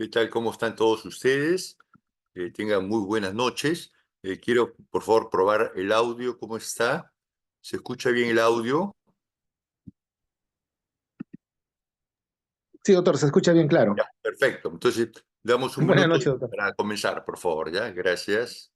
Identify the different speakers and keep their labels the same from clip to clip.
Speaker 1: ¿Qué tal? ¿Cómo están todos ustedes? Tengan muy buenas noches. Quiero, por favor, probar el audio. ¿Cómo está? ¿Se escucha bien el audio?
Speaker 2: Sí, doctor, se escucha bien claro.
Speaker 1: Ya, perfecto. Entonces, damos un
Speaker 2: Buenas
Speaker 1: minuto
Speaker 2: noches, doctor.
Speaker 1: para comenzar, por favor, ¿ya? Gracias.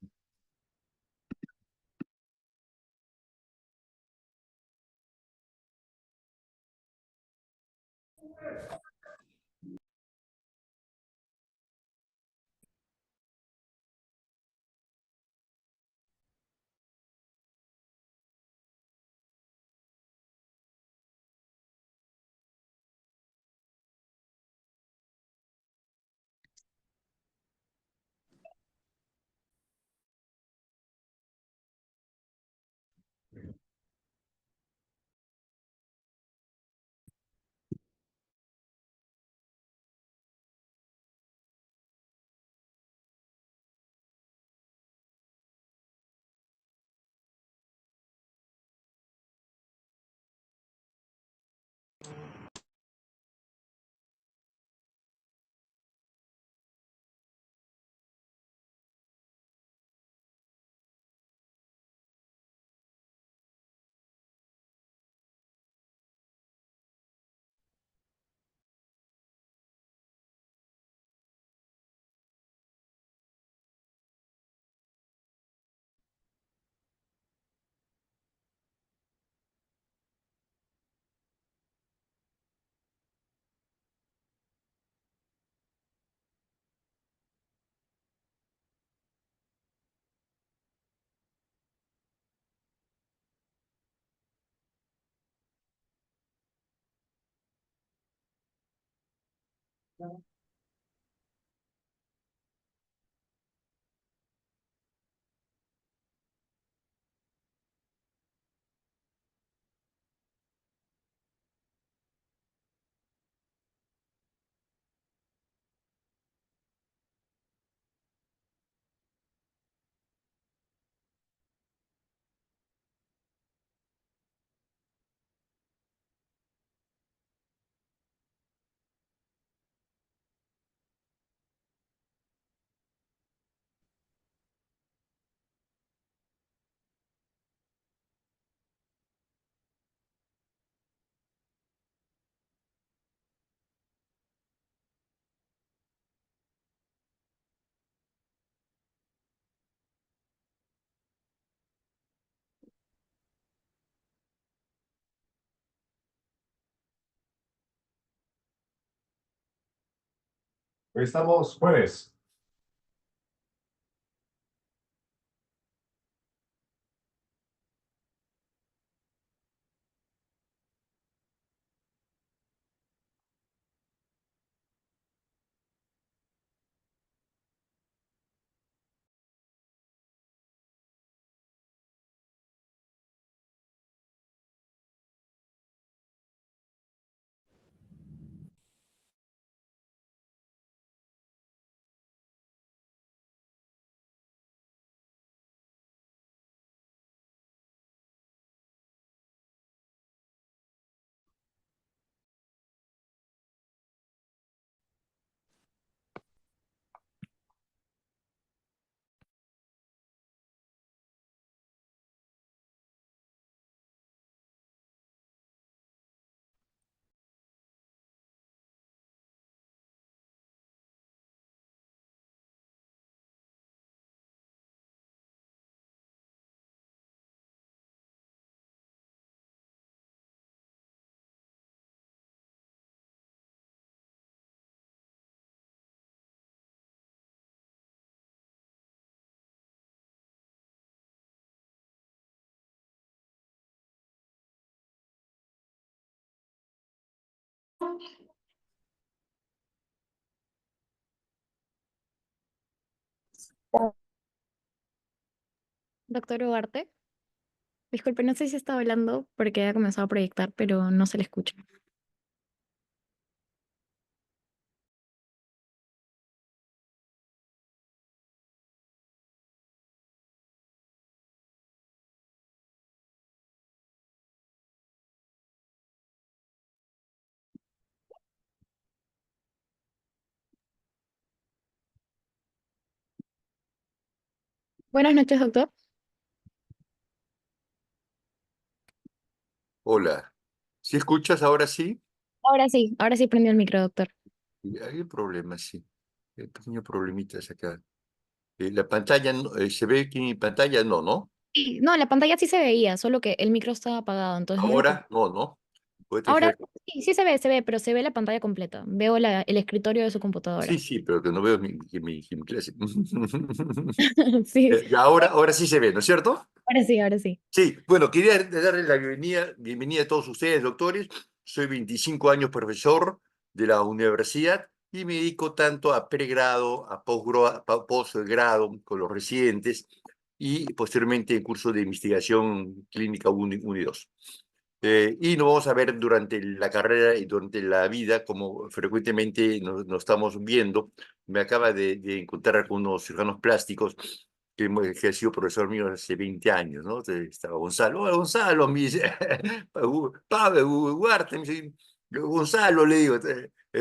Speaker 3: Hoy estamos jueves.
Speaker 4: Doctor Ugarte, disculpe, no sé si está hablando porque ha comenzado a proyectar, pero no se le escucha. Buenas noches, doctor.
Speaker 1: Hola. ¿Sí escuchas ahora sí?
Speaker 4: Ahora sí prendió el micro, doctor.
Speaker 1: Y hay un problema, sí. Hay pequeño problemitas acá. La pantalla, ¿se ve aquí en mi pantalla? No, ¿no?
Speaker 4: Sí, no, la pantalla sí se veía, solo que el micro estaba apagado, entonces no lo puedo.
Speaker 1: Ahora, no, ¿no? Puede
Speaker 4: Ahora
Speaker 1: tener...
Speaker 4: sí, se ve, pero se ve la pantalla completa. Veo el escritorio de su computadora.
Speaker 1: Sí, sí, pero que no veo mi clase.
Speaker 4: Sí,
Speaker 1: Y ahora sí se ve, ¿no es cierto?
Speaker 4: ahora sí.
Speaker 1: Sí, bueno, quería darle la bienvenida a todos ustedes, doctores. Soy 25 años profesor de la universidad y me dedico tanto a pregrado, a posgrado con los residentes y posteriormente en curso de investigación clínica 1 y 2. Y nos vamos a ver durante la carrera y durante la vida, como frecuentemente nos estamos viendo. Me acaba de encontrar con unos cirujanos plásticos que ha sido profesor mío hace 20 años, ¿no? Estaba Gonzalo. Hola, Gonzalo, me dice, Pablo Ugarte, me dice, Gonzalo, le digo,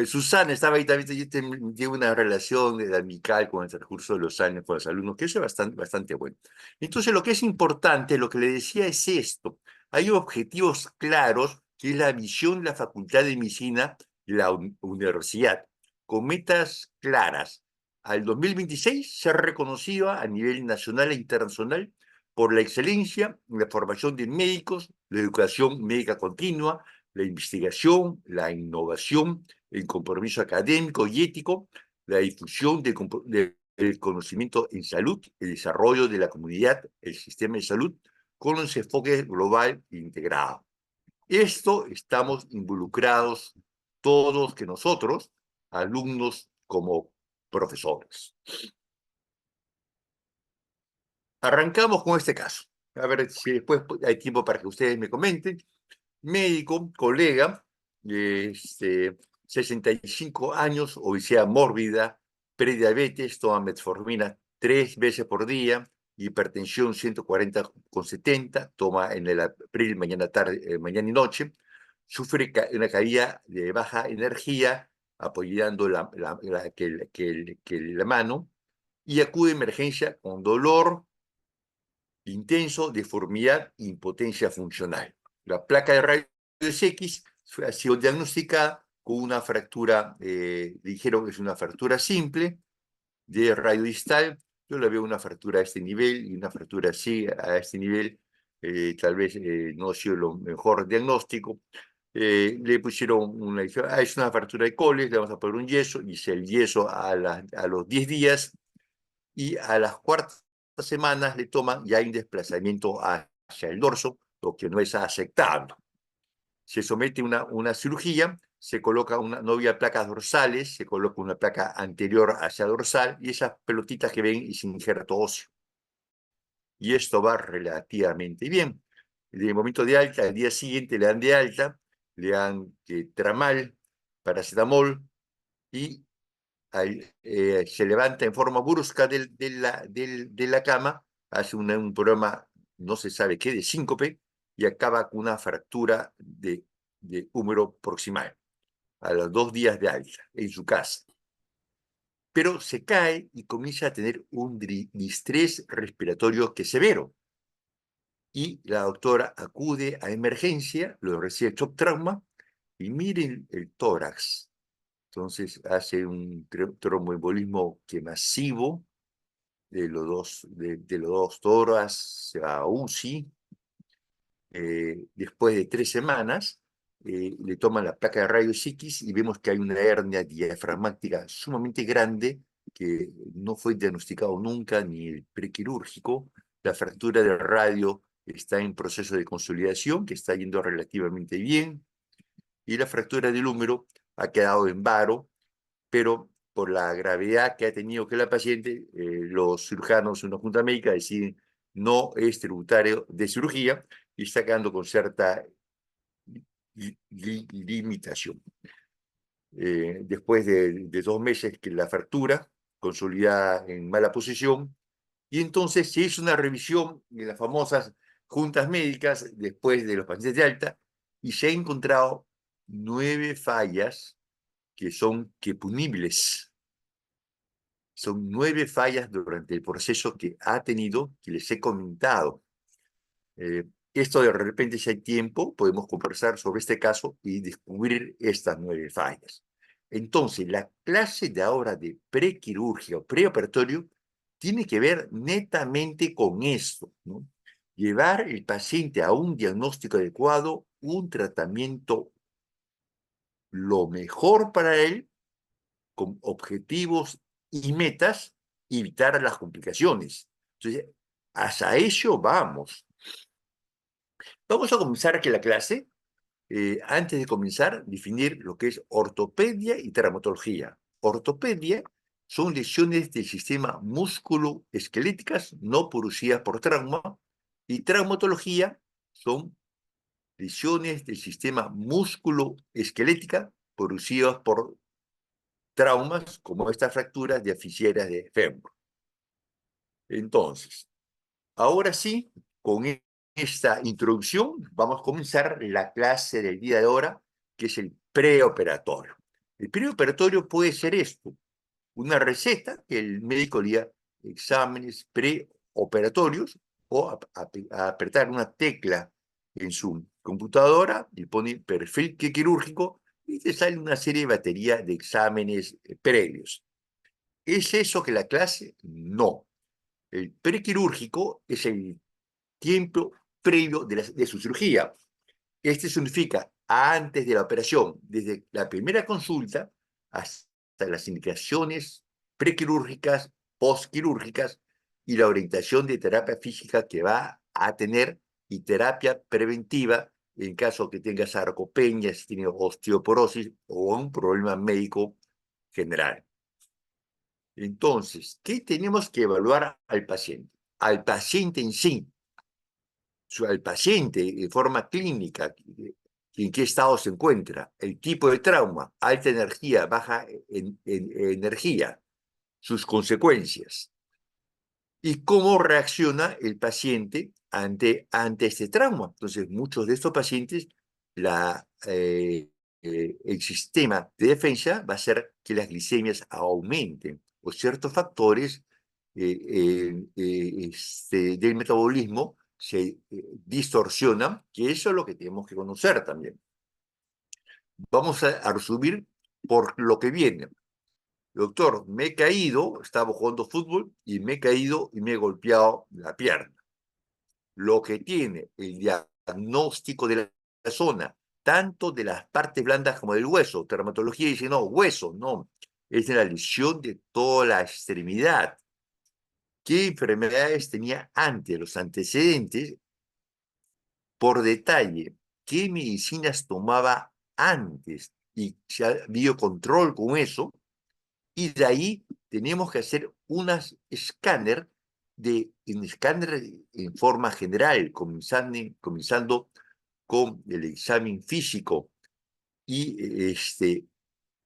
Speaker 1: Susana estaba ahí también, yo tengo una relación amical con el transcurso de los años con los alumnos, que eso es bastante bueno. Entonces, lo que es importante, lo que le decía es esto: hay objetivos claros, que es la visión de la Facultad de Medicina de la universidad, con metas claras. Al 2026 ser reconocido a nivel nacional e internacional por la excelencia en la formación de médicos, la educación médica continua, la investigación, la innovación, el compromiso académico y ético, la difusión del conocimiento en salud, el desarrollo de la comunidad, el sistema de salud, con los enfoques global e integrado. Esto estamos involucrados todos que nosotros, alumnos como profesores. Arrancamos con este caso. A ver si después hay tiempo para que ustedes me comenten. Médico, colega, 65 años, obesidad mórbida, prediabetes, toma metformina 3 veces por día, hipertensión 140/70, toma en el abril mañana, tarde, mañana y noche, sufre una caída de baja energía, apoyando la mano, y acude a emergencia con dolor intenso, deformidad e impotencia funcional. La placa de rayos X ha sido diagnosticada con una fractura, dijeron que es una fractura simple de radio distal. Yo le veo una fractura a este nivel y una fractura así a este nivel. Tal vez no ha sido lo mejor diagnóstico. Le pusieron es una fractura de coles, le vamos a poner un yeso, hice el yeso a los 10 días y a las cuartas semanas le toman ya un desplazamiento hacia el dorso, lo que no es aceptable. Se somete a una cirugía, se coloca no había placas dorsales, se coloca una placa anterior hacia dorsal y esas pelotitas que ven y sin injerto óseo. Y esto va relativamente bien. En el momento de alta, al día siguiente le dan de alta, le dan tramal, paracetamol y se levanta en forma brusca de la cama, hace un programa, no se sabe qué, de síncope, y acaba con una fractura de húmero proximal, a los 2 días de alta, en su casa. Pero se cae y comienza a tener un distrés respiratorio que es severo. Y la doctora acude a emergencia, lo recibe shock trauma, y miren el tórax. Entonces hace un tromboembolismo que masivo de los dos toras, se va a UCI. Después de 3 semanas, le toman la placa de rayos X y vemos que hay una hernia diafragmática sumamente grande que no fue diagnosticado nunca, ni el prequirúrgico. La fractura del radio está en proceso de consolidación, que está yendo relativamente bien, y la fractura del húmero ha quedado en varo, pero por la gravedad que ha tenido que la paciente, los cirujanos, una junta médica, deciden no es tributario de cirugía y está quedando con cierta limitación. Después de 2 meses que la fractura, consolidada en mala posición, y entonces se hizo una revisión de las famosas juntas médicas después de los pacientes de alta y se ha encontrado 9 fallas que son punibles. Son 9 fallas durante el proceso que ha tenido, que les he comentado. Esto de repente, si hay tiempo, podemos conversar sobre este caso y descubrir estas 9 fallas. Entonces, la clase de ahora de prequirúrgica o preoperatorio tiene que ver netamente con esto, ¿no? Llevar el paciente a un diagnóstico adecuado, un tratamiento lo mejor para él, con objetivos y metas, y evitar las complicaciones. Entonces, hacia ello vamos. Vamos a comenzar aquí la clase. Antes de comenzar, definir lo que es ortopedia y traumatología. Ortopedia son lesiones del sistema músculo-esqueléticas no producidas por trauma, y traumatología son lesiones del sistema músculo-esquelética producidas por traumas, como estas fracturas de fiseras de fémur. Entonces, ahora sí, con esta introducción, vamos a comenzar la clase del día de ahora, que es el preoperatorio. El preoperatorio puede ser esto: una receta que el médico le da exámenes preoperatorios, o apretar una tecla en su computadora y pone perfil quirúrgico y te sale una serie de batería de exámenes previos. ¿Es eso que la clase? No. El prequirúrgico es el tiempo previo de su cirugía. Este significa antes de la operación, desde la primera consulta hasta las indicaciones prequirúrgicas, postquirúrgicas y la orientación de terapia física que va a tener, y terapia preventiva en caso que tenga sarcopenia, si tiene osteoporosis o un problema médico general. Entonces, ¿qué tenemos que evaluar al paciente? Al paciente en sí, al paciente de forma clínica, en qué estado se encuentra, el tipo de trauma, alta energía, baja energía, sus consecuencias, y cómo reacciona el paciente ante este trauma. Entonces, muchos de estos pacientes, el sistema de defensa va a hacer que las glicemias aumenten, o ciertos factores del metabolismo se distorsionan, que eso es lo que tenemos que conocer también. Vamos a resumir por lo que viene. Doctor, me he caído, estaba jugando fútbol y me he caído y me he golpeado la pierna. Lo que tiene el diagnóstico de la zona, tanto de las partes blandas como del hueso. Traumatología dice, no, hueso, no. Es de la lesión de toda la extremidad. ¿Qué enfermedades tenía antes? Los antecedentes, por detalle, qué medicinas tomaba antes y si ha habido control con eso. Y de ahí tenemos que hacer unas escáner en forma general, comenzando con el examen físico y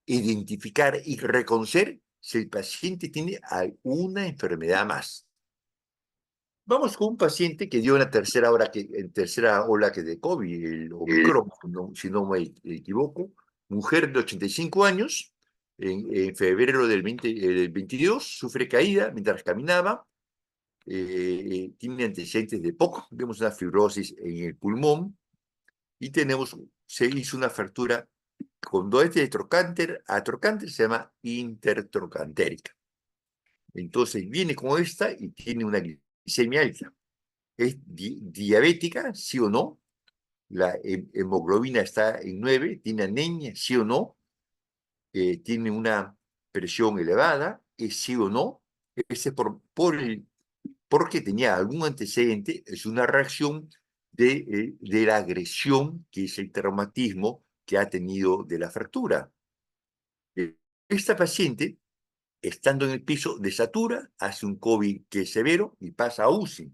Speaker 1: identificar y reconocer si el paciente tiene alguna enfermedad más. Vamos con un paciente que dio en tercera ola que de COVID, el Omicron, si no me equivoco, mujer de 85 años, en febrero del 22, sufre caída mientras caminaba, tiene antecedentes de POC, vemos una fibrosis en el pulmón, y se hizo una fractura con doblete de trocánter, se llama intertrocantérica. Entonces viene como esta y tiene una glicemia alta. ¿Es diabética, sí o no? La hemoglobina está en 9, tiene anemia, sí o no, tiene una presión elevada, es sí o no. Ese es porque tenía algún antecedente, es una reacción de la agresión, que es el traumatismo que ha tenido de la fractura. Esta paciente, estando en el piso, desatura, hace un COVID que es severo y pasa a UCI.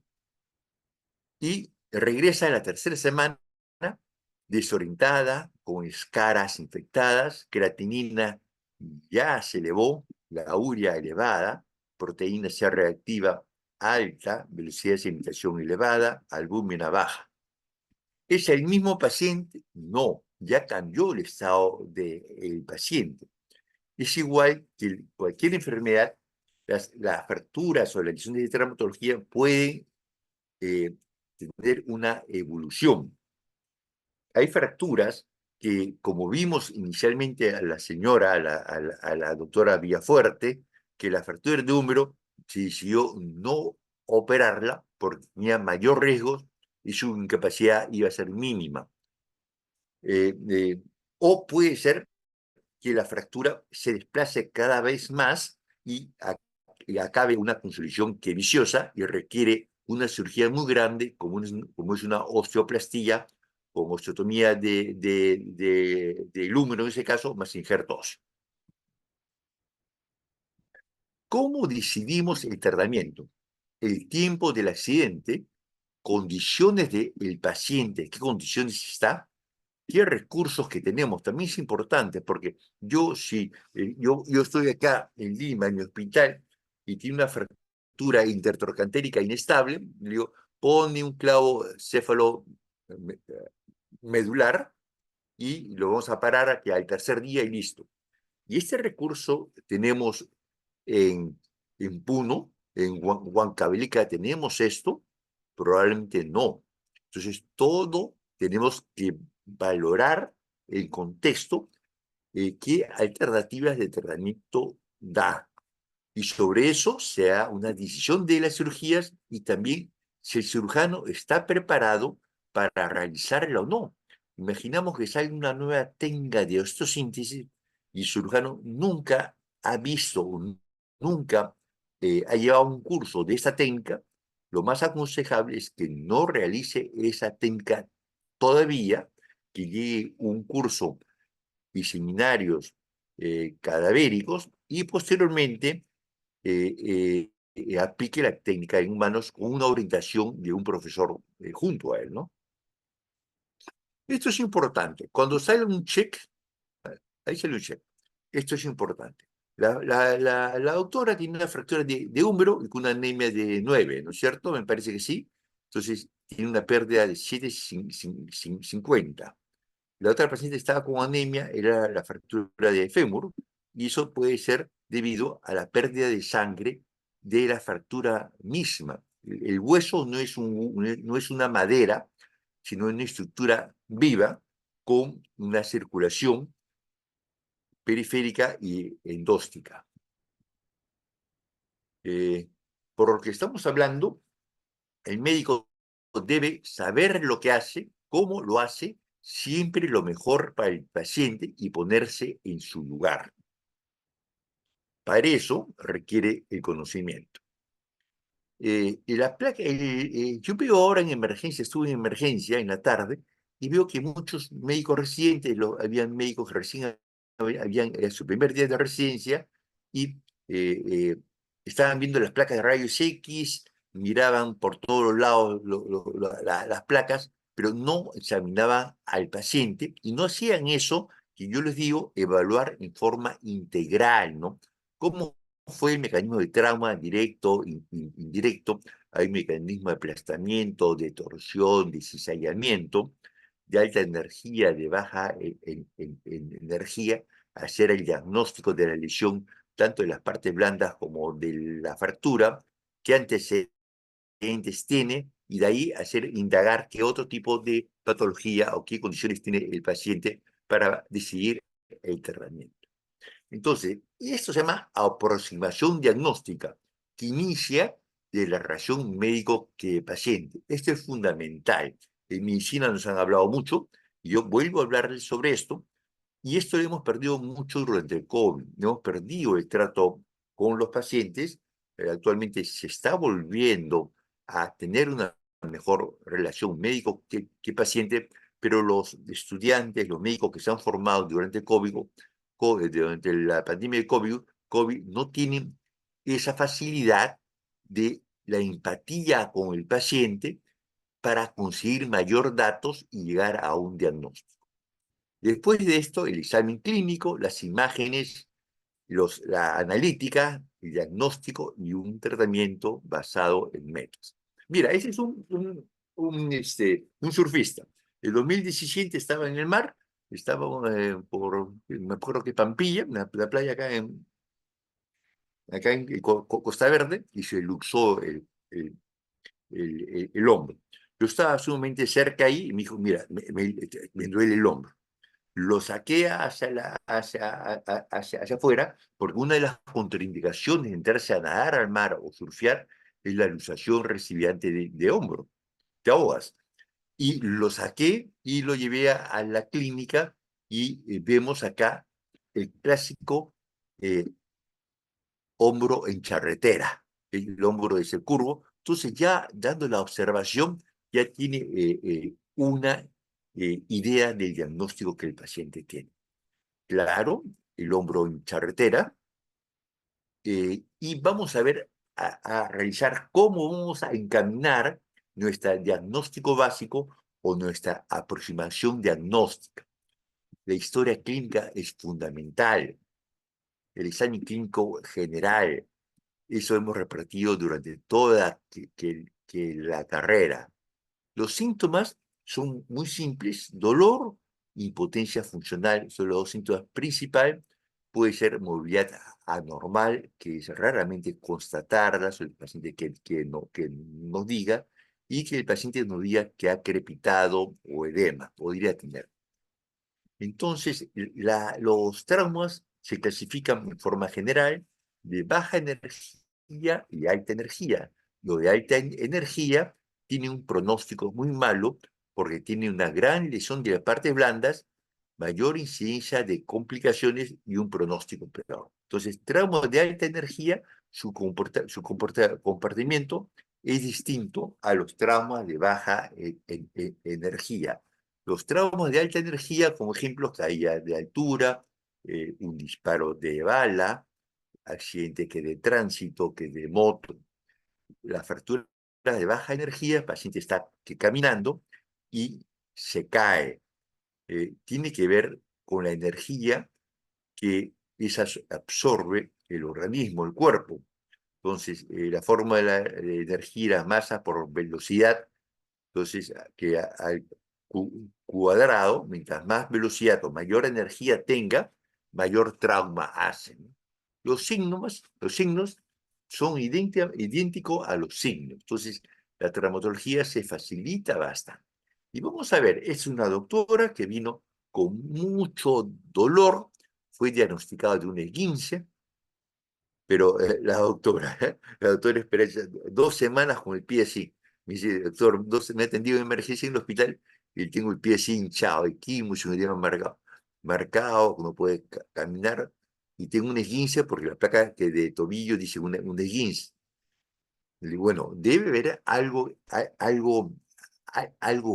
Speaker 1: Y regresa en la tercera semana desorientada, con escaras infectadas, creatinina ya se elevó, la urea elevada, proteína C reactiva alta, velocidad de sedimentación elevada, albúmina baja. ¿Es el mismo paciente? No, ya cambió el estado del paciente. Es igual que cualquier enfermedad las fracturas o las lesiones de traumatología pueden tener una evolución. Hay fracturas que, como vimos inicialmente a la señora, a la doctora Villafuerte, que la fractura de húmero se decidió no operarla porque tenía mayor riesgo y su incapacidad iba a ser mínima. O puede ser que la fractura se desplace cada vez más y acabe una consolidación que es viciosa y requiere una cirugía muy grande, como es una osteoplastía, con osteotomía del húmero en ese caso, más injerto óseo. ¿Cómo decidimos el tratamiento? El tiempo del accidente, condiciones del paciente, qué condiciones está, qué recursos que tenemos. También es importante porque yo estoy acá en Lima, en mi hospital, y tiene una fractura intertrocantérica inestable, le digo, pone un clavo céfalo medular y lo vamos a parar aquí al tercer día y listo. Y este recurso tenemos en, en Puno, en Huancavelica, ¿tenemos esto? Probablemente no. Entonces, todo tenemos que valorar el contexto, qué alternativas de tratamiento da. Y sobre eso se da una decisión de las cirugías y también si el cirujano está preparado para realizarla o no. Imaginamos que sale una nueva técnica de osteosíntesis y el cirujano nunca ha visto, nunca ha llevado un curso de esa técnica. Lo más aconsejable es que no realice esa técnica todavía, que llegue un curso y seminarios cadavéricos y posteriormente aplique la técnica en humanos con una orientación de un profesor junto a él, ¿no? Esto es importante. Cuando sale un check, ahí sale un check. Esto es importante. La doctora tiene una fractura de húmero y con una anemia de 9, ¿no es cierto? Me parece que sí. Entonces, tiene una pérdida de 7,50. La otra paciente estaba con anemia, era la fractura de fémur, y eso puede ser debido a la pérdida de sangre de la fractura misma. El hueso no es una madera, sino una estructura viva con una circulación periférica y endóstica. Por lo que estamos hablando, el médico debe saber lo que hace, cómo lo hace, siempre lo mejor para el paciente y ponerse en su lugar. Para eso requiere el conocimiento. Yo veo ahora en emergencia, estuve en emergencia en la tarde, y veo que muchos médicos residentes, habían médicos que recién habían su primer día de residencia, y estaban viendo las placas de rayos X, miraban por todos los lados las placas, pero no examinaban al paciente, y no hacían eso que yo les digo, evaluar en forma integral, ¿no? ¿Cómo fue el mecanismo de trauma directo, indirecto? Hay un mecanismo de aplastamiento, de torsión, de cizallamiento, de alta energía, de baja en energía, hacer el diagnóstico de la lesión, tanto de las partes blandas como de la fractura, qué antecedentes tiene, y de ahí indagar qué otro tipo de patología o qué condiciones tiene el paciente para decidir el tratamiento. Entonces, esto se llama aproximación diagnóstica, que inicia de la relación médico-paciente. Esto es fundamental. En medicina nos han hablado mucho, y yo vuelvo a hablarles sobre esto, y esto lo hemos perdido mucho durante el COVID. Hemos perdido el trato con los pacientes. Actualmente se está volviendo a tener una mejor relación médico que paciente, pero los estudiantes, los médicos que se han formado durante el durante la pandemia de COVID no tienen esa facilidad de la empatía con el paciente para conseguir mayor datos y llegar a un diagnóstico. Después de esto, el examen clínico, las imágenes, la analítica, el diagnóstico y un tratamiento basado en metas. Mira, ese es un surfista. En 2017 estaba en el mar, estaba me acuerdo que Pampilla, la playa acá acá en Costa Verde, y se luxó el hombro. Yo estaba sumamente cerca ahí y me dijo, mira, me duele el hombro. Lo saqué hacia afuera, porque una de las contraindicaciones de entrarse a nadar al mar o surfear es la luxación recipiente de hombro. Te ahogas. Y lo saqué y lo llevé a la clínica y vemos acá el clásico eh, hombro en charretera. El hombro es el curvo. Entonces ya dando la observación, ya tiene una idea del diagnóstico que el paciente tiene. Claro, el hombro en charretera, y vamos a ver, a realizar cómo vamos a encaminar nuestro diagnóstico básico o nuestra aproximación diagnóstica. La historia clínica es fundamental, el examen clínico general, eso hemos repetido durante toda la carrera. Los síntomas son muy simples: dolor, impotencia funcional, son los dos síntomas principales. Puede ser movilidad anormal, que es raramente constatarla, o el paciente que nos diga, y que el paciente nos diga que ha crepitado o edema, podría tener. Entonces, los traumas se clasifican en forma general de baja energía y alta energía. Lo de alta energía tiene un pronóstico muy malo porque tiene una gran lesión de las partes blandas, mayor incidencia de complicaciones y un pronóstico peor. Entonces, traumas de alta energía, su comportamiento es distinto a los traumas de baja energía. Los traumas de alta energía, como ejemplo, caída de altura, un disparo de bala, accidente que de tránsito, que de moto. La fractura de baja energía, el paciente está caminando y se cae. Tiene que ver con la energía que esa absorbe el organismo, el cuerpo. Entonces, la forma de la energía, la masa por velocidad. Entonces, que al cuadrado, mientras más velocidad o mayor energía tenga, mayor trauma hacen. Los signos son idénticos a los signos. Entonces, la traumatología se facilita bastante. Y vamos a ver, es una doctora que vino con mucho dolor, fue diagnosticada de un esguince, pero la doctora espera 2 semanas con el pie así. Me dice, doctor, me ha atendido en emergencia en el hospital y tengo el pie así hinchado, aquí mucho me tiene marcado, no puede caminar, y tengo un esguince porque la placa de tobillo dice un esguince. Le digo, bueno, debe haber algo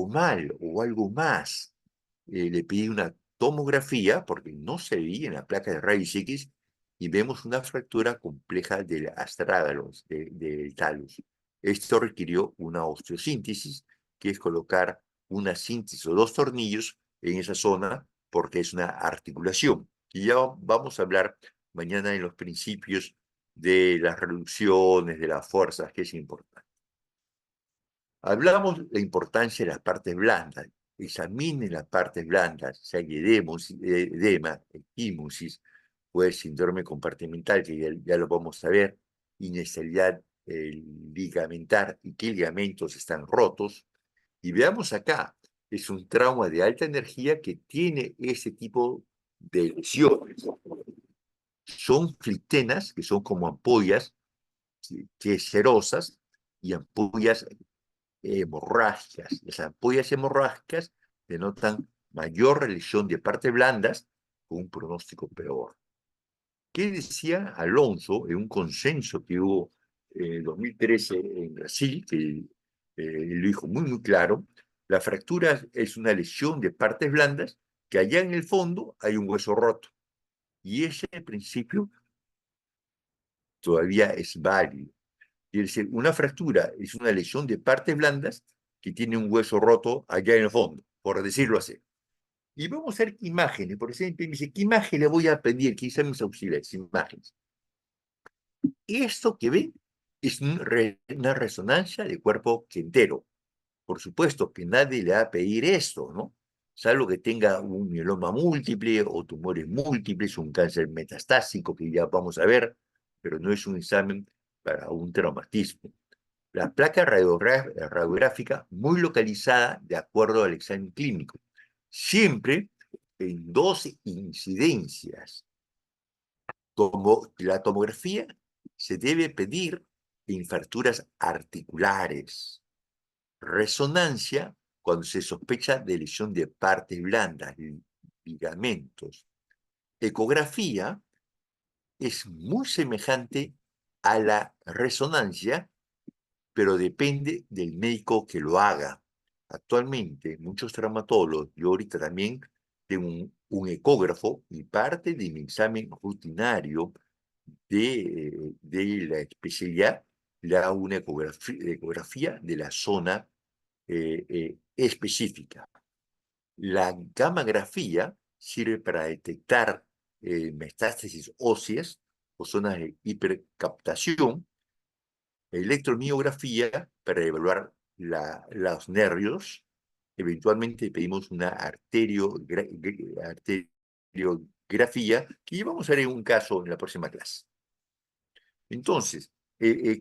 Speaker 1: mal o algo más. Le pedí una tomografía porque no se veía en la placa de rayos X y vemos una fractura compleja del astrágalos, del talus. Esto requirió una osteosíntesis, que es colocar una síntesis o 2 tornillos en esa zona porque es una articulación. Y ya vamos a hablar mañana en los principios de las reducciones, de las fuerzas, que es importante. Hablamos de la importancia de las partes blandas. Examinen las partes blandas, si hay edema, equimosis, o el síndrome compartimental, que ya lo vamos a ver, inestabilidad ligamentar y qué ligamentos están rotos. Y veamos acá, es un trauma de alta energía que tiene ese tipo de lesiones. Son clitenas, que son como ampollas cerosas, y ampollas hemorrágicas. Las ampollas hemorrágicas denotan mayor lesión de partes blandas con un pronóstico peor. ¿Qué decía Alonso en un consenso que hubo en 2013 en Brasil, que lo dijo muy claro? La fractura es una lesión de partes blandas que allá en el fondo hay un hueso roto. Y ese principio todavía es válido. Quiere decir, una fractura es una lesión de partes blandas que tiene un hueso roto allá en el fondo, por decirlo así. Y vamos a ver imágenes. Por ejemplo, me dice, ¿qué imagen le voy a pedir? ¿Qué mis auxiliares? Imágenes. Esto que ven es una resonancia de cuerpo entero. Por supuesto que nadie le va a pedir esto, ¿no? Salvo que tenga un mieloma múltiple o tumores múltiples, un cáncer metastásico, que ya vamos a ver, pero no es un examen para un traumatismo. La placa radiográfica muy localizada de acuerdo al examen clínico, siempre en dos incidencias. Como la tomografía se debe pedir en fracturas articulares. Resonancia cuando se sospecha de lesión de partes blandas, ligamentos. Ecografía es muy semejante a la resonancia, pero depende del médico que lo haga. Actualmente, muchos traumatólogos, yo ahorita también tengo un ecógrafo y parte de mi examen rutinario de la especialidad le hago una ecografía de la zona específica. La gammagrafía sirve para detectar metástasis óseas o zonas de hipercaptación. Electromiografía para evaluar los nervios. Eventualmente pedimos una arteriografía que vamos a ver en un caso en la próxima clase. Entonces,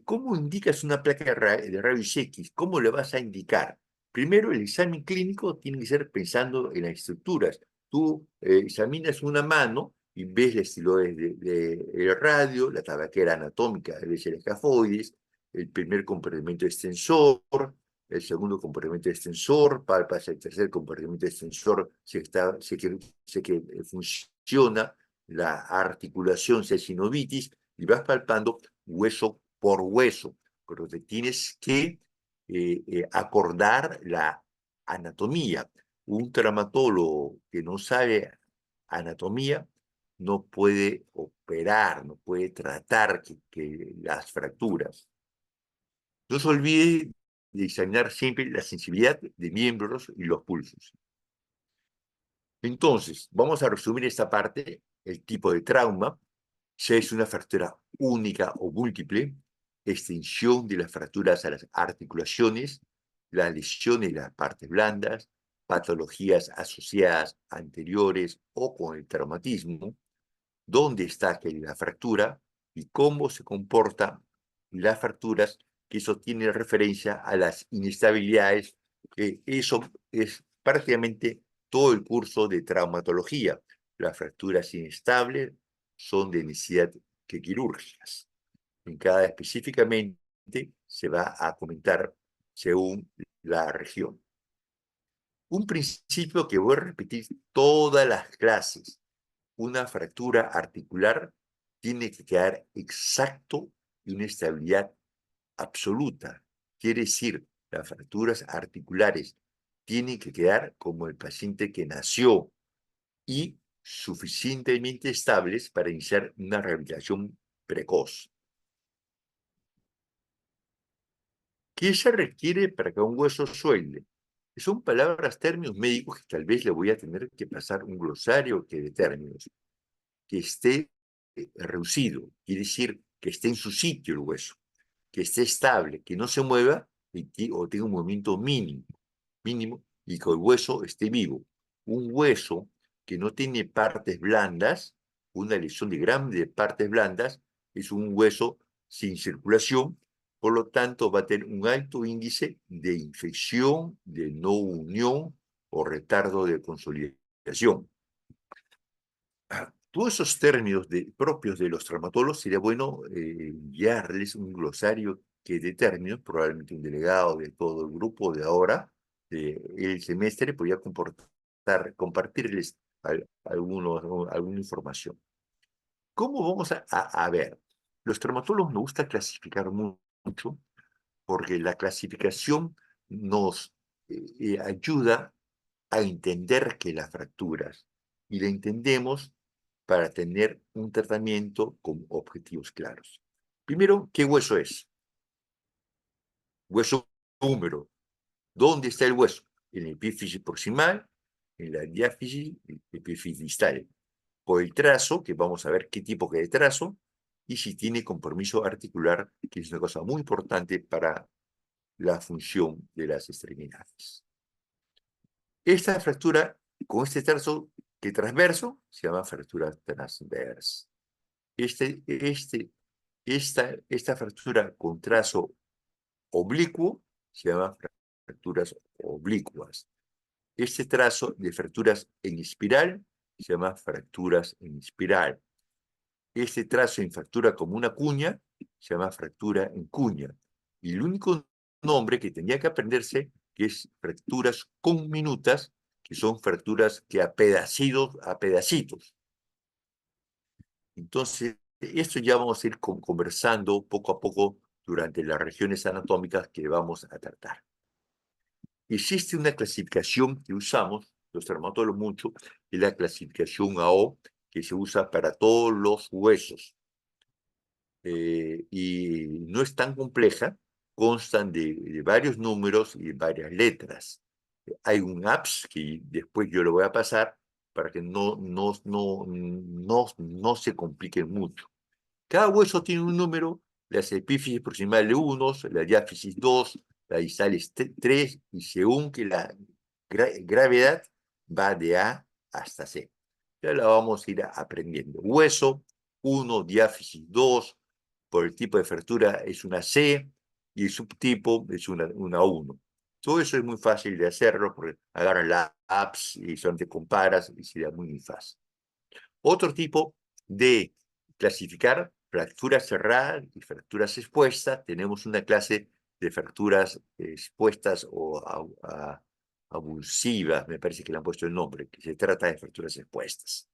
Speaker 1: ¿cómo indicas una placa de rayos X? ¿Cómo le vas a indicar? Primero, el examen clínico tiene que ser pensando en las estructuras. Tú examinas una mano y ves el estiloide de radio, la tabaquera anatómica, ves el escafoides, el primer compartimento extensor, el segundo compartimento extensor, palpas el tercer compartimento extensor, sé que funciona la articulación, si hay sinovitis, y vas palpando hueso por hueso, pero te tienes que acordar la anatomía. Un traumatólogo que no sabe anatomía no puede operar, no puede tratar que las fracturas. No se olvide de examinar siempre la sensibilidad de miembros y los pulsos. Entonces, vamos a resumir esta parte, el tipo de trauma, si es una fractura única o múltiple, extensión de las fracturas a las articulaciones, la lesión de las partes blandas, patologías asociadas anteriores o con el traumatismo, dónde está la fractura y cómo se comportan las fracturas, que eso tiene referencia a las inestabilidades, que eso es prácticamente todo el curso de traumatología. Las fracturas inestables son de necesidad quirúrgicas. En cada específicamente se va a comentar según la región. Un principio que voy a repetir todas las clases: una fractura articular tiene que quedar exacto y una estabilidad absoluta. Quiere decir, las fracturas articulares tienen que quedar como el paciente que nació y suficientemente estables para iniciar una rehabilitación precoz. ¿Qué se requiere para que un hueso suelde? Son palabras, términos médicos que tal vez le voy a tener que pasar un glosario de términos. Que esté reducido, quiere decir que esté en su sitio el hueso, que esté estable, que no se mueva o tenga un movimiento mínimo y que el hueso esté vivo. Un hueso que no tiene partes blandas, una lesión de grandes partes blandas, es un hueso sin circulación, por lo tanto va a tener un alto índice de infección, de no unión o retardo de consolidación. Todos esos términos propios de los traumatólogos sería bueno enviarles un glosario que de términos, probablemente un delegado de todo el grupo de ahora, el semestre, podría compartirles alguna información. ¿Cómo vamos a ver? Los traumatólogos nos gusta clasificar mucho porque la clasificación nos ayuda a entender que las fracturas, y la entendemos para tener un tratamiento con objetivos claros. Primero, ¿qué hueso es? Hueso húmero. ¿Dónde está el hueso? En la epífisis proximal, en la diáfisis, epífisis distal. Por el trazo, que vamos a ver qué tipo de trazo, y si tiene compromiso articular, que es una cosa muy importante para la función de las extremidades. Esta fractura, con este trazo que transverso, se llama fractura transversa. Este Esta fractura con trazo oblicuo se llama fracturas oblicuas. Este trazo de fracturas en espiral se llama fracturas en espiral. Este trazo en fractura como una cuña se llama fractura en cuña. Y el único nombre que tenía que aprenderse que es fracturas conminutas, que son fracturas que a pedacitos. Entonces, esto ya vamos a ir conversando poco a poco durante las regiones anatómicas que vamos a tratar. Existe una clasificación que usamos, los traumatólogos mucho, es la clasificación AO, que se usa para todos los huesos. Y no es tan compleja, constan de varios números y varias letras. Hay un apps que después yo lo voy a pasar para que no se compliquen mucho. Cada hueso tiene un número, las epífisis proximales 1, la diáfisis 2, la distales 3, y según que la gravedad va de A hasta C. Ya la vamos a ir aprendiendo. Hueso 1, diáfisis 2, por el tipo de fractura es una C, y el subtipo es una 1. Todo eso es muy fácil de hacerlo, porque agarran la apps y solamente comparas y sería muy fácil. Otro tipo de clasificar fracturas cerradas y fracturas expuestas. Tenemos una clase de fracturas expuestas o abulsivas, me parece que le han puesto el nombre, que se trata de fracturas expuestas.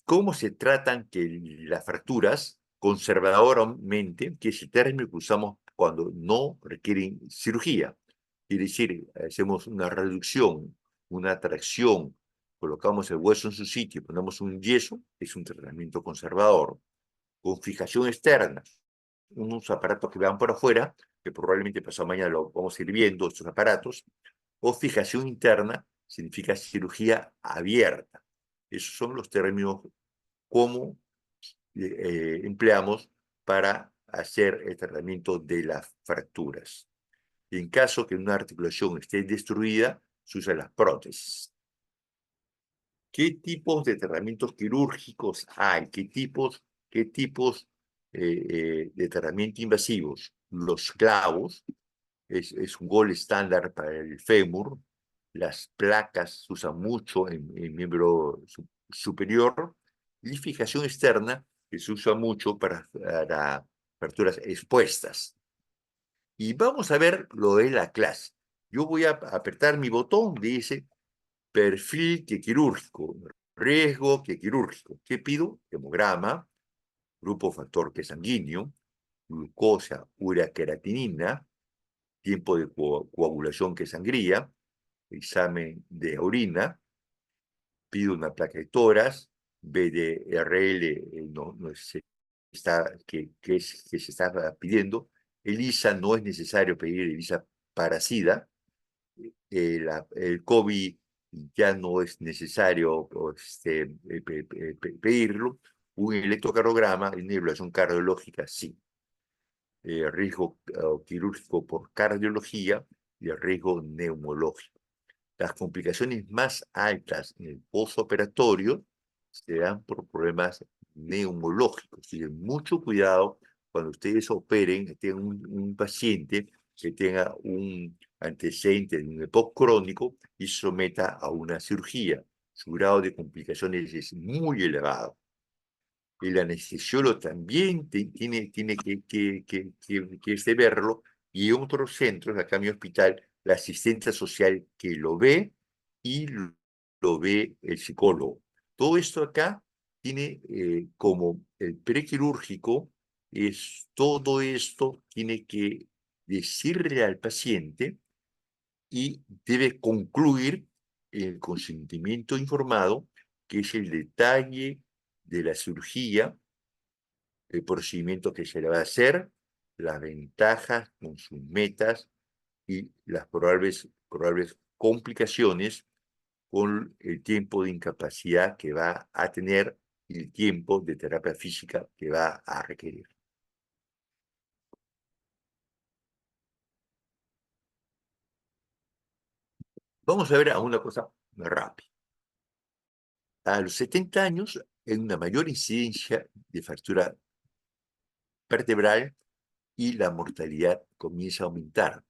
Speaker 1: ¿Cómo se tratan las fracturas? Conservadoramente, que es el término que usamos cuando no requieren cirugía. Quiere decir, hacemos una reducción, una tracción, colocamos el hueso en su sitio y ponemos un yeso, es un tratamiento conservador. Con fijación externa, unos aparatos que van por afuera, que probablemente pasado mañana lo vamos a ir viendo, estos aparatos, o fijación interna, significa cirugía abierta. Esos son los términos como empleamos para hacer el tratamiento de las fracturas. Y en caso que una articulación esté destruida, se usan las prótesis. ¿Qué tipos de tratamientos quirúrgicos hay? ¿Qué tipos de tratamiento invasivos? Los clavos, es un gol estándar para el fémur. Las placas se usan mucho en miembro superior. Y fijación externa, que se usa mucho para fracturas expuestas. Y vamos a ver lo de la clase. Yo voy a apretar mi botón, dice perfil que quirúrgico, riesgo que quirúrgico. ¿Qué pido? Hemograma, grupo factor que sanguíneo, glucosa, urea queratinina, tiempo de coagulación que sangría, examen de orina, pido una placa de tórax, BDRL que se está pidiendo. ELISA no es necesario pedir ELISA para SIDA. El COVID ya no es necesario pedirlo. Un electrocardiograma, una evaluación cardiológica, sí. Riesgo quirúrgico por cardiología y el riesgo neumológico. Las complicaciones más altas en el postoperatorio se dan por problemas neumológicos. Tienen mucho cuidado cuando ustedes operen, tengan un paciente que tenga un antecedente de un EPOC crónico y se someta a una cirugía. Su grado de complicaciones es muy elevado. El anestesiólogo también tiene que verlo, y en otros centros, acá en mi hospital, la asistente social que lo ve y lo ve el psicólogo. Todo esto acá tiene como el prequirúrgico, todo esto tiene que decirle al paciente y debe concluir el consentimiento informado, que es el detalle de la cirugía, el procedimiento que se le va a hacer, las ventajas con sus metas y las probables complicaciones con el tiempo de incapacidad que va a tener y el tiempo de terapia física que va a requerir. Vamos a ver a una cosa rápida. A los 70 años hay una mayor incidencia de fractura vertebral y la mortalidad comienza a aumentar.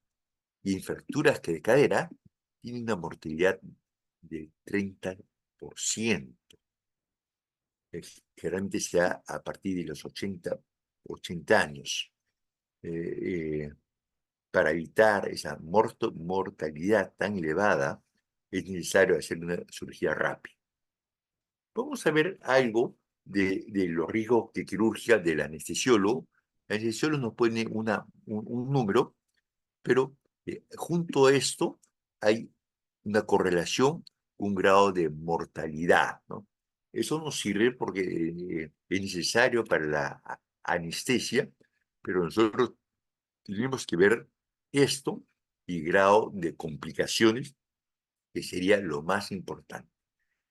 Speaker 1: Y en fracturas de cadera tiene una mortalidad de 30%. Generalmente se da a partir de los 80 años. Para evitar esa mortalidad tan elevada, es necesario hacer una cirugía rápida. Vamos a ver algo de los riesgos de quirúrgica del anestesiólogo. El anestesiólogo nos pone un número, pero junto a esto hay una correlación, un grado de mortalidad, ¿no? Eso nos sirve porque es necesario para la anestesia, pero nosotros tenemos que ver esto y grado de complicaciones, que sería lo más importante.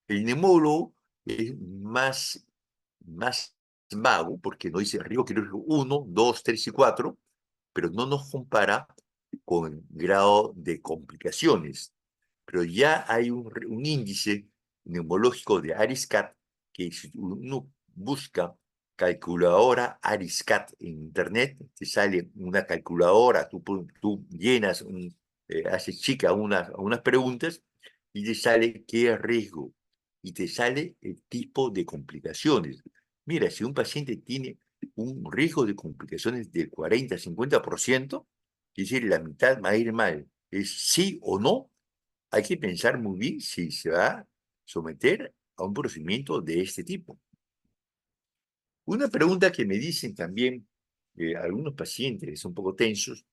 Speaker 1: El neumólogo es más vago, porque no dice riesgo quirúrgico 1, 2, 3 y 4, pero no nos compara con grado de complicaciones. Pero ya hay un índice neumológico de ARISCAT, que si uno busca calculadora ARISCAT en internet, te sale una calculadora, tú llenas, haces chica unas preguntas y te sale qué riesgo y te sale el tipo de complicaciones. Mira, si un paciente tiene un riesgo de complicaciones del 40-50%, quiere decir, la mitad va a ir mal. Es sí o no. Hay que pensar muy bien si se va a someter a un procedimiento de este tipo. Una pregunta que me dicen también algunos pacientes que son un poco tensos: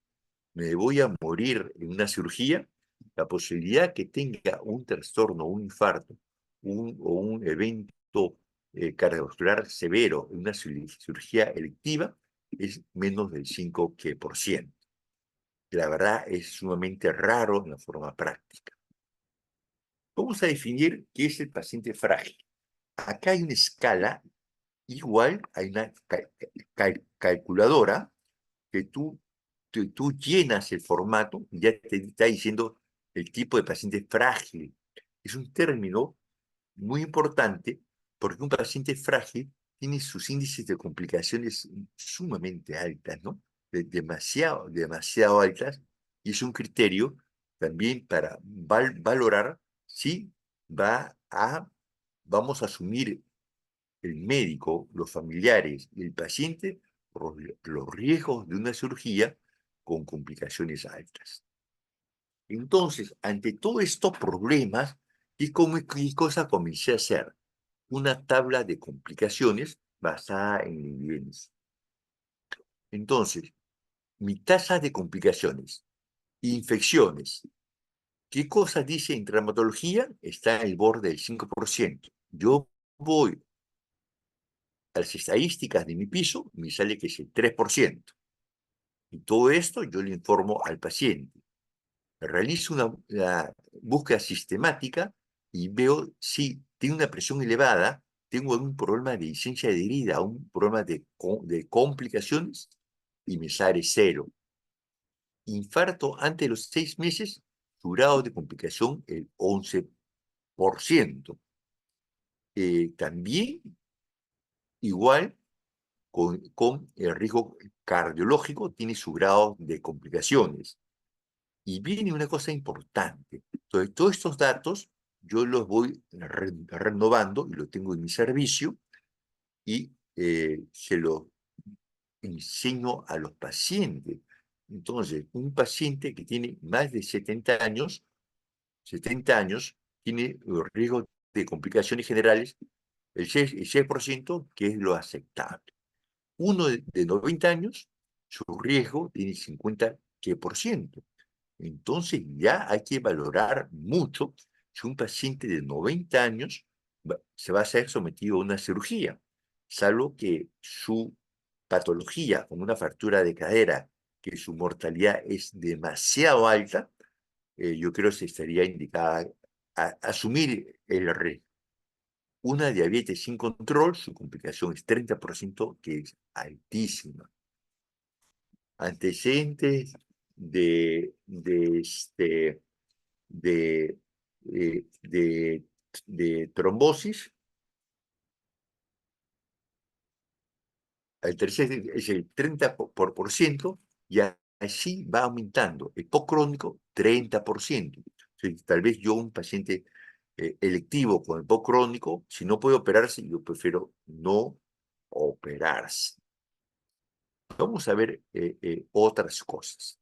Speaker 1: ¿me voy a morir en una cirugía? La posibilidad que tenga un trastorno, un infarto o un evento cardiovascular severo en una cirugía electiva es menos del 5%. La verdad es sumamente raro en la forma práctica. Vamos a definir qué es el paciente frágil. Acá hay una escala, igual hay una calculadora que tú llenas el formato y ya te está diciendo el tipo de paciente frágil. Es un término muy importante porque un paciente frágil tiene sus índices de complicaciones sumamente altas, ¿no? Demasiado altas, y es un criterio también para valorar si vamos a asumir el médico, los familiares y el paciente por los riesgos de una cirugía con complicaciones altas. Entonces, ante todos estos problemas, ¿qué cosa comencé a hacer? Una tabla de complicaciones basada en evidencia. Entonces, mi tasa de complicaciones, infecciones, ¿qué cosa dice en traumatología? Está en el borde del 5%. Yo voy a las estadísticas de mi piso, me sale que es el 3%. Y todo esto yo le informo al paciente. Realizo una búsqueda sistemática y veo si tiene una presión elevada, tengo algún problema de licencia de herida, un problema de complicaciones, y me sale 0. Infarto antes de los 6 meses, su grado de complicación el 11%. También igual con el riesgo cardiológico, tiene su grado de complicaciones. Y viene una cosa importante. Entonces, todos estos datos yo los voy renovando y los tengo en mi servicio, y se los enseño a los pacientes. Entonces, un paciente que tiene más de 70 años tiene riesgo de complicaciones generales el 6%, que es lo aceptable. Uno de 90 años, su riesgo tiene 50%. Entonces ya hay que valorar mucho si un paciente de 90 años se va a ser sometido a una cirugía, salvo que su patología, como una fractura de cadera, que su mortalidad es demasiado alta. Yo creo que se estaría indicada asumir el riesgo. Una diabetes sin control, su complicación es 30%, que es altísima. Antecedentes de, eh, de, de trombosis, el tercer es el 30%, y así va aumentando. El POC crónico, 30%. Entonces, tal vez yo, un paciente electivo con el POC crónico, si no puede operarse, yo prefiero no operarse. Vamos a ver otras cosas.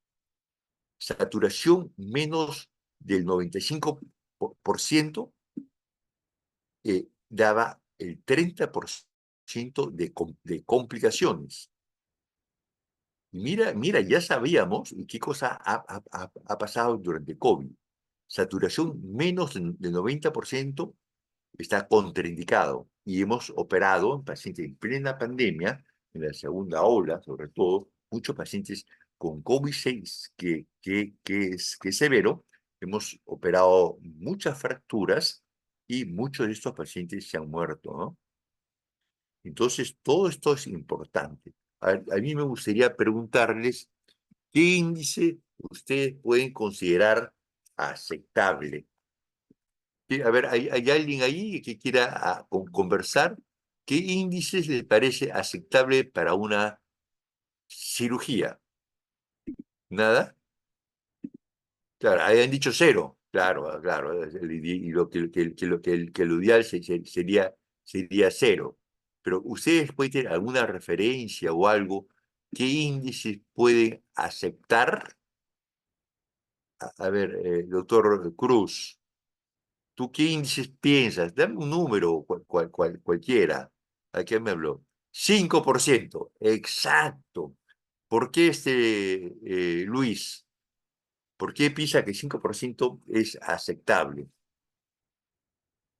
Speaker 1: Saturación menos del 95% daba el 30% de complicaciones. Y mira, ya sabíamos qué cosa ha pasado durante COVID. Saturación menos del 90% está contraindicado. Y hemos operado en pacientes en plena pandemia, en la segunda ola, sobre todo, muchos pacientes con COVID-6 que es severo. Hemos operado muchas fracturas y muchos de estos pacientes se han muerto, ¿no? Entonces, todo esto es importante. A mí me gustaría preguntarles qué índice ustedes pueden considerar aceptable. Sí, a ver, ¿hay alguien ahí que quiera conversar? ¿Qué índices le parece aceptable para una cirugía? ¿Nada? Claro, hayan dicho cero. Claro, claro. Y lo que el ideal sería cero. Pero ustedes pueden tener alguna referencia o algo. ¿Qué índices pueden aceptar? A ver, doctor Cruz, ¿tú qué índices piensas? Dame un número cualquiera. ¿A qué me habló? 5%. Exacto. ¿Por qué Luis? ¿Por qué piensa que 5% es aceptable?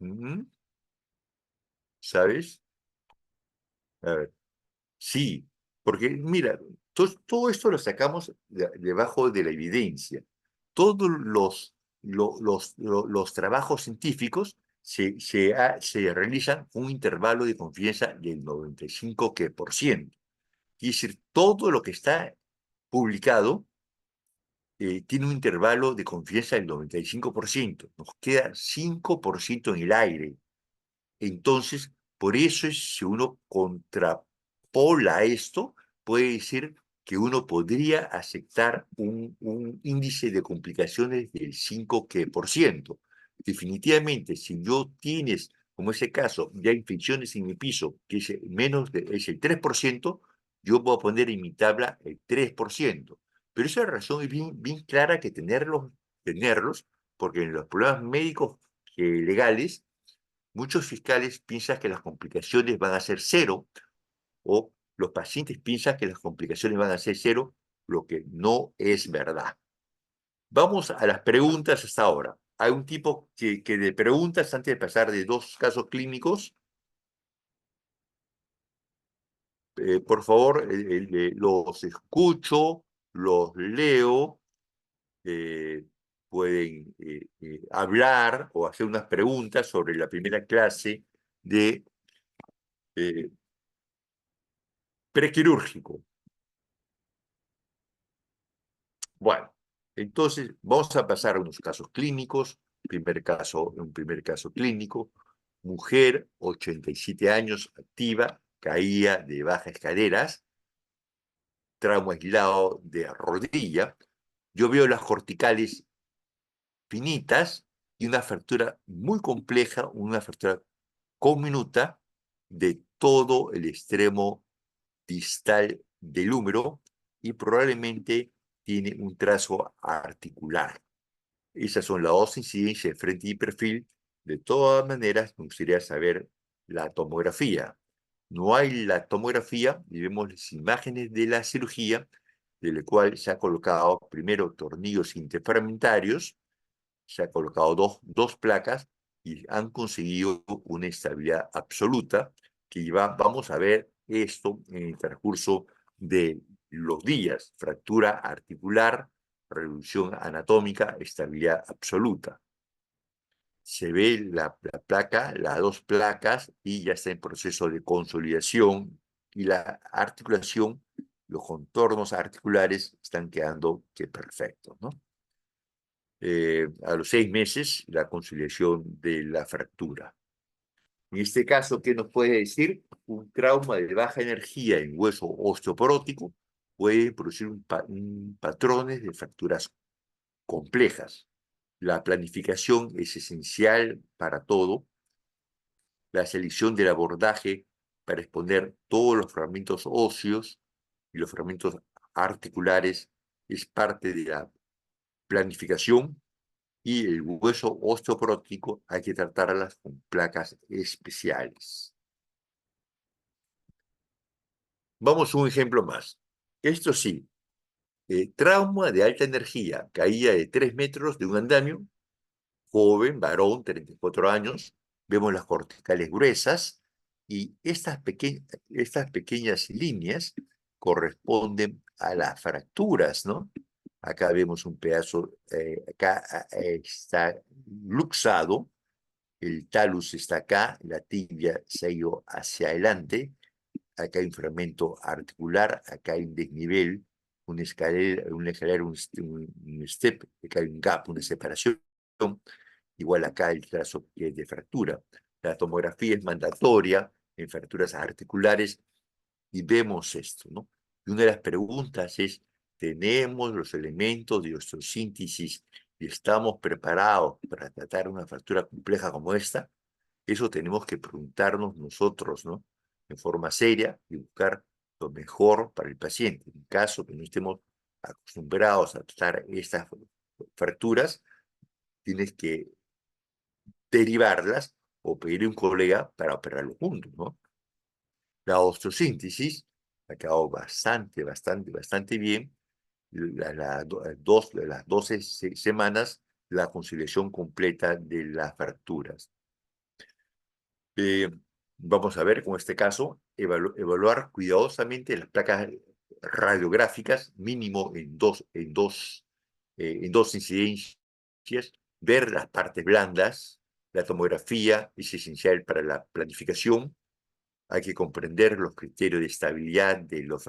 Speaker 1: Ujú. ¿Sabes? A ver. Sí, porque mira, todo esto lo sacamos debajo de la evidencia. Todos los trabajos científicos se realizan con un intervalo de confianza del 95%. Es decir, todo lo que está publicado tiene un intervalo de confianza del 95%. Nos queda 5% en el aire. Entonces, por eso es, si uno contrapola esto, puede decir que uno podría aceptar un índice de complicaciones del 5%. Definitivamente, si yo tienes, como ese caso, ya infecciones en mi piso, que es es el 3%, yo voy a poner en mi tabla el 3%. Pero esa razón es bien clara que tenerlos, porque en los problemas médicos legales, muchos fiscales piensan que las complicaciones van a ser cero, o los pacientes piensan que las complicaciones van a ser cero, lo que no es verdad. Vamos a las preguntas hasta ahora. Hay un tipo que de preguntas antes de pasar de 2 casos clínicos. Por favor, los escucho, los leo, eh, pueden hablar o hacer unas preguntas sobre la primera clase de prequirúrgico. Bueno, entonces vamos a pasar a unos casos clínicos. Un primer caso clínico, mujer, 87 años, activa, caía de bajas escaleras, trauma aislado de rodilla. Yo veo las corticales finitas y una fractura muy compleja, una fractura conminuta de todo el extremo distal del húmero, y probablemente tiene un trazo articular. Esas son las dos incidencias de frente y perfil. De todas maneras, me gustaría saber la tomografía. No hay la tomografía y vemos las imágenes de la cirugía, de la cual se ha colocado primero tornillos interfragmentarios, se ha colocado dos placas y han conseguido una estabilidad absoluta, que vamos a ver esto en el transcurso de los días: fractura articular, reducción anatómica, estabilidad absoluta. Se ve la placa, las dos placas, y ya está en proceso de consolidación, y la articulación, los contornos articulares están quedando perfectos, ¿no? A los 6 meses, la consolidación de la fractura. En este caso, ¿qué nos puede decir? Un trauma de baja energía en hueso osteoporótico puede producir patrones de fracturas complejas. La planificación es esencial para todo. La selección del abordaje para exponer todos los fragmentos óseos y los fragmentos articulares es parte de la planificación, y el hueso osteoporótico hay que tratarlas con placas especiales. Vamos a un ejemplo más. Esto sí, trauma de alta energía, caída de 3 metros de un andamio, joven, varón, 34 años, vemos las corticales gruesas y estas pequeñas líneas corresponden a las fracturas, ¿no? Acá vemos un pedazo, acá está luxado, el talus está acá, la tibia se ha ido hacia adelante, acá hay un fragmento articular, acá hay un desnivel, una escalera, un step, acá hay un gap, una separación, igual acá el trazo que es de fractura. La tomografía es mandatoria en fracturas articulares y vemos esto, ¿no? Y una de las preguntas es, ¿tenemos los elementos de osteosíntesis y estamos preparados para tratar una fractura compleja como esta? Eso tenemos que preguntarnos nosotros, ¿no? En forma seria y buscar lo mejor para el paciente. En caso que no estemos acostumbrados a tratar estas fracturas, tienes que derivarlas o pedirle a un colega para operarlo juntos, ¿no? La osteosíntesis ha quedado bastante bien. Las 12 semanas, la conciliación completa de las fracturas. Vamos a ver con este caso, evaluar cuidadosamente las placas radiográficas, mínimo en dos incidencias, ver las partes blandas. La tomografía es esencial para la planificación. Hay que comprender los criterios de estabilidad de los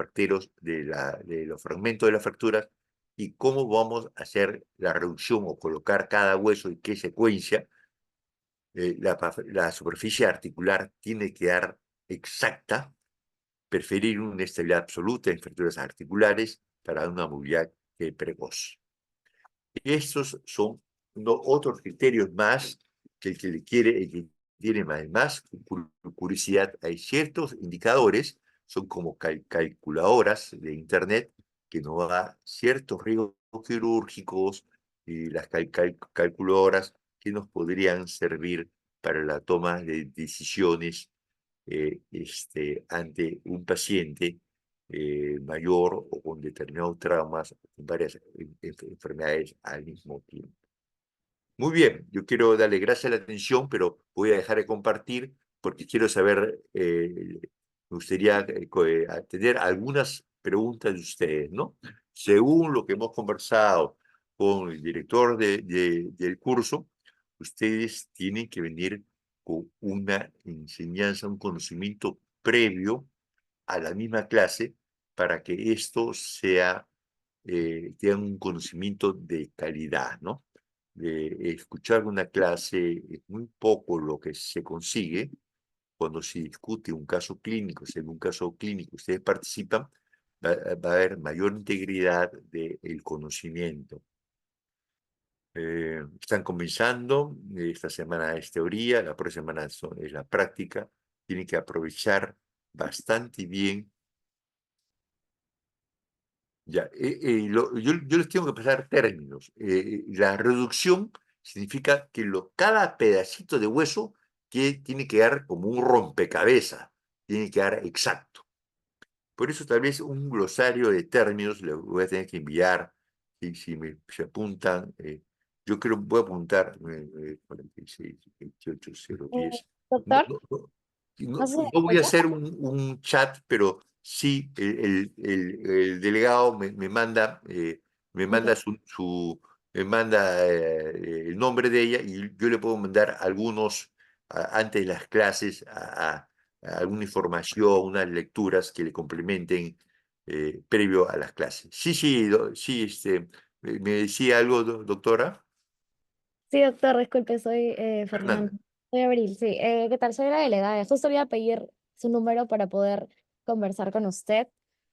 Speaker 1: de los fragmentos de las fracturas y cómo vamos a hacer la reducción o colocar cada hueso y qué secuencia. La superficie articular tiene que dar exacta, preferir una estabilidad absoluta en fracturas articulares para una movilidad precoz. Estos son otros criterios más que el que le quiere, el que tiene más curiosidad. Hay ciertos indicadores, son como calculadoras de Internet, que nos da ciertos riesgos quirúrgicos y las calculadoras que nos podrían servir para la toma de decisiones ante un paciente mayor o con determinados traumas, con varias enfermedades al mismo tiempo. Muy bien, yo quiero darle gracias a la atención, pero voy a dejar de compartir porque quiero saber, me gustaría tener algunas preguntas de ustedes, ¿no? Según lo que hemos conversado con el director del curso, ustedes tienen que venir con una enseñanza, un conocimiento previo a la misma clase para que esto tenga un conocimiento de calidad, ¿no? De escuchar una clase es muy poco lo que se consigue cuando se discute un caso clínico. Si en un caso clínico ustedes participan, va a haber mayor integridad del conocimiento. Están comenzando, esta semana es teoría, la próxima semana es la práctica. Tienen que aprovechar bastante bien. Ya, yo les tengo que pasar términos. La reducción significa que cada pedacito de hueso tiene que dar como un rompecabezas, tiene que dar exacto. Por eso tal vez un glosario de términos le voy a tener que enviar, si se apuntan. Yo creo, voy a apuntar 46, 28, 010. No,
Speaker 4: Doctor,
Speaker 1: no, no,
Speaker 4: ¿no se
Speaker 1: no voy a
Speaker 4: escucha?
Speaker 1: hacer un chat, pero sí el delegado me manda,
Speaker 4: Ok.
Speaker 1: me manda el nombre de ella y yo le puedo mandar algunos, antes de las clases, alguna información, unas lecturas que le complementen previo a las clases. Sí, ¿me decía algo, doctora?
Speaker 4: Sí, doctor, disculpe, soy Fernanda.
Speaker 1: Fernanda.
Speaker 4: Soy Abril, sí. ¿Qué tal? Soy la delegada. Justo le iba a pedir su número para poder conversar con usted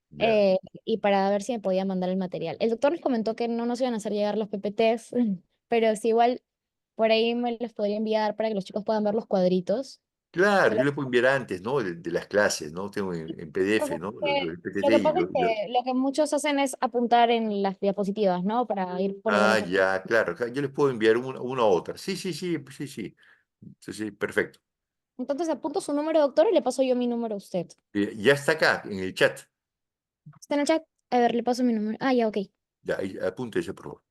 Speaker 1: Ya.
Speaker 4: y para ver si me podía mandar el material. El doctor nos comentó que no nos iban a hacer llegar los PPTs, pero si igual por ahí me los podría enviar para que los chicos puedan ver los cuadritos.
Speaker 1: Claro, yo
Speaker 4: Solo
Speaker 1: le puedo enviar antes, ¿no? De las clases, ¿no? Tengo en PDF, ¿no? Los
Speaker 4: lo
Speaker 1: PTT
Speaker 4: que
Speaker 1: y
Speaker 4: pasa es que lo que muchos hacen es apuntar en las diapositivas, ¿no? Para ir poniendo
Speaker 1: Ah,
Speaker 4: los...
Speaker 1: ya, claro. Yo les puedo enviar una u otra. Sí, sí, sí, sí, sí. Sí, sí, perfecto.
Speaker 4: Entonces apunto su número, doctor, y le paso yo mi número a usted.
Speaker 1: Ya está acá, en el chat.
Speaker 4: ¿Está en el chat? A ver, le paso mi número. Ah, ya, ok.
Speaker 1: Ya, ahí, apúntese, por favor.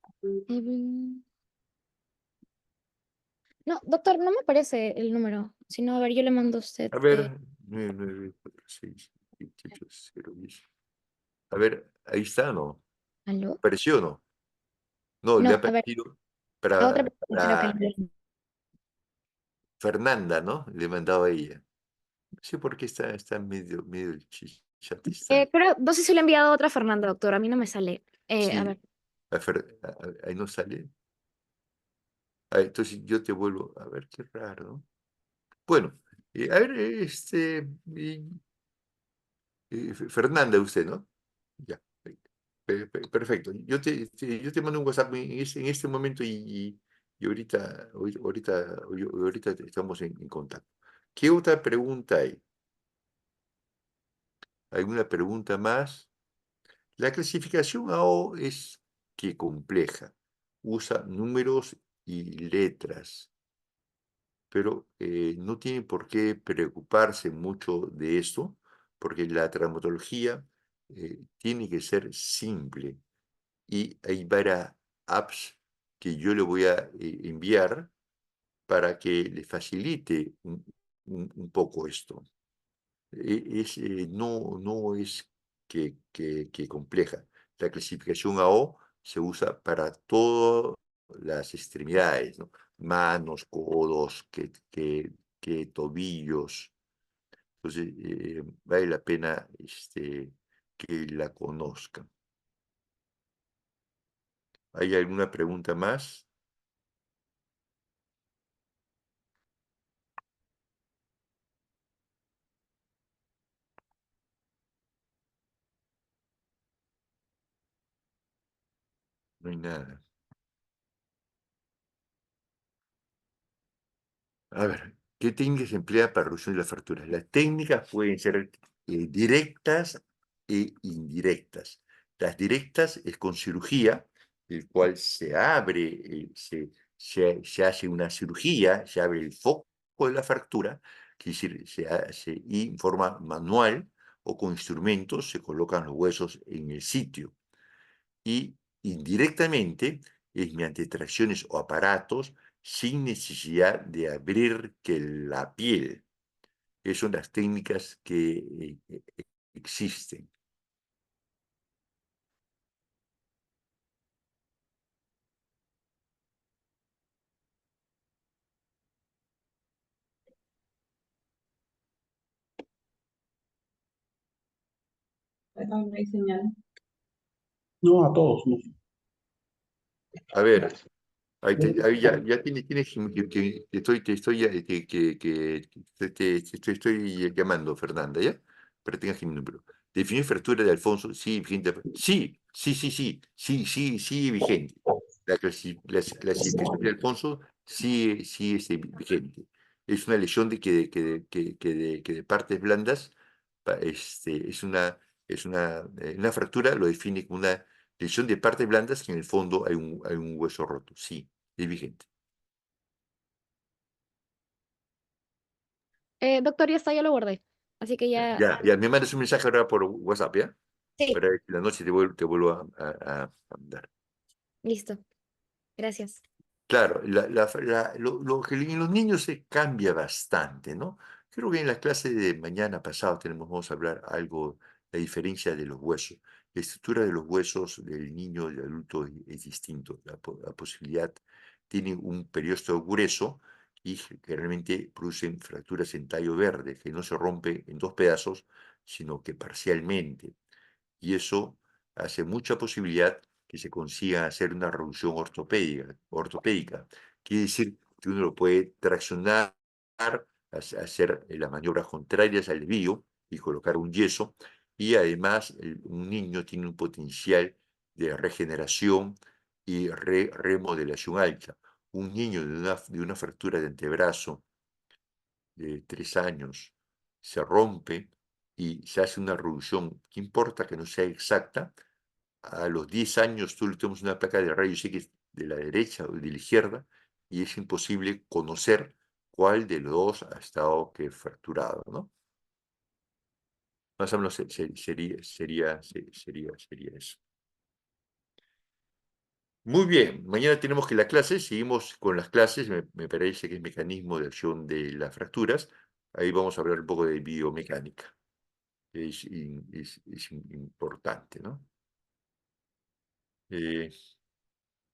Speaker 4: No, doctor, no me aparece el número. Si no, a ver, yo le mando a usted.
Speaker 1: A ver, 994678010. A ver, ahí está, ¿no?
Speaker 4: ¿Aló?
Speaker 1: ¿Apareció o no? No, le ha
Speaker 4: No, a ver,
Speaker 1: aparecido
Speaker 4: a otra
Speaker 1: para,
Speaker 4: persona creo que
Speaker 1: para Fernanda, ¿no? Le he mandado a ella. No sé por qué está medio el chat está.
Speaker 4: pero no sé si le he enviado a otra Fernanda, doctor. A mí no me sale. A
Speaker 1: Sí,
Speaker 4: ver.
Speaker 1: ahí no sale. Ah, entonces yo te vuelvo, a ver, qué raro, ¿no? Bueno, a ver, Fernanda, usted, ¿no? Ya, perfecto. Yo te mando un WhatsApp en este momento y ahorita estamos en contacto. ¿Qué otra pregunta hay? ¿Alguna pregunta más? La clasificación AO es que compleja. Usa números y letras, pero no tiene por qué preocuparse mucho de esto, porque la traumatología tiene que ser simple y hay varias apps que yo le voy a enviar para que le facilite un poco esto. No es que compleja. La clasificación AO se usa para todas las extremidades, ¿no? Manos, codos, que tobillos. Entonces, vale la pena que la conozcan. ¿Hay alguna pregunta más? No hay nada. A ver, ¿qué técnicas se emplean para reducir las fracturas? Las técnicas pueden ser directas e indirectas. Las directas es con cirugía, el cual se abre, se hace una cirugía, se abre el foco de la fractura, que es decir, se hace y en forma manual o con instrumentos se colocan los huesos en el sitio. Y indirectamente es mediante tracciones o aparatos sin necesidad de abrir que la piel. Esas son las técnicas que existen.
Speaker 5: No hay señal. No, a todos, no.
Speaker 1: A ver, ahí ya tienes te estoy te estoy llamando, Fernanda, ¿ya? Pero tengas mi número. Definir fractura de Alfonso, sí, vigente. Sí, sí, sí, sí, sí, sí, sí, vigente. La clasificación de Alfonso sí, sí es vigente. Es una lesión que de partes blandas, una fractura lo define como una lesión de partes blandas que en el fondo hay un hueso roto. Sí, es vigente.
Speaker 4: Doctor, ya está, ya lo guardé. Así que ya.
Speaker 1: Ya, me mandas un mensaje ahora por WhatsApp, ¿ya?
Speaker 4: Sí,
Speaker 1: Para que la noche te vuelvo a mandar.
Speaker 4: listo. Gracias.
Speaker 1: Claro, lo que en los niños se cambia bastante, ¿no? Creo que en la clase de mañana pasado vamos a hablar algo, la diferencia de los huesos. La estructura de los huesos del niño y del adulto es distinto. La posibilidad tiene un periósteo grueso y generalmente producen fracturas en tallo verde, que no se rompe en dos pedazos, sino que parcialmente. Y eso hace mucha posibilidad que se consiga hacer una reducción ortopédica. Quiere decir que uno lo puede traccionar hacer las maniobras contrarias al desvío y colocar un yeso. Y además, un niño tiene un potencial de regeneración y remodelación alta. Un niño de una fractura de antebrazo de 3 años se rompe y se hace una reducción, ¿qué importa que no sea exacta? A los 10 años tú le tomas una placa de rayos X de la derecha o de la izquierda y es imposible conocer cuál de los dos ha estado fracturado, ¿no? Más o menos sería eso. Muy bien, mañana tenemos que la clase, seguimos con las clases, me parece que es mecanismo de acción de las fracturas. Ahí vamos a hablar un poco de biomecánica. Es importante, ¿no?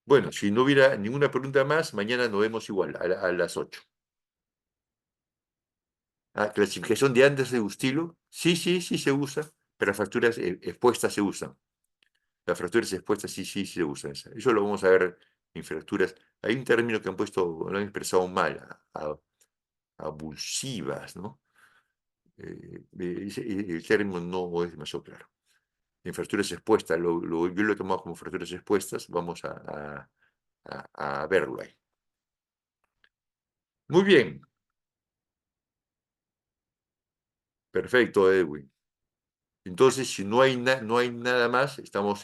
Speaker 1: Bueno, si no hubiera ninguna pregunta más, mañana nos vemos igual, a las 8. Clasificación de Anderson de Bustilo. Sí se usa, pero las fracturas expuestas se usan. Las fracturas expuestas sí se usan. Eso lo vamos a ver en fracturas. Hay un término que han puesto, lo han expresado mal, abusivas, ¿no? El término no es demasiado claro. En fracturas expuestas, yo lo he tomado como fracturas expuestas, vamos a verlo ahí. Muy bien. Perfecto, Edwin. Entonces, si no hay nada más, estamos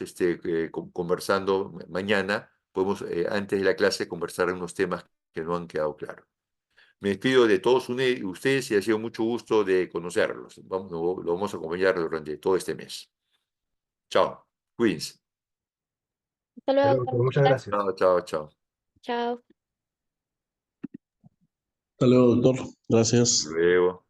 Speaker 1: conversando mañana. Podemos, antes de la clase, conversar unos temas que no han quedado claros. Me despido de todos ustedes y ha sido mucho gusto de conocerlos. Lo vamos a acompañar durante todo este mes. Chao. Cuídense.
Speaker 4: Hasta luego,
Speaker 3: Pero,
Speaker 4: doctor.
Speaker 3: muchas gracias.
Speaker 1: Chao.
Speaker 4: Chao.
Speaker 5: Hasta luego, doctor. Gracias.
Speaker 1: Luego.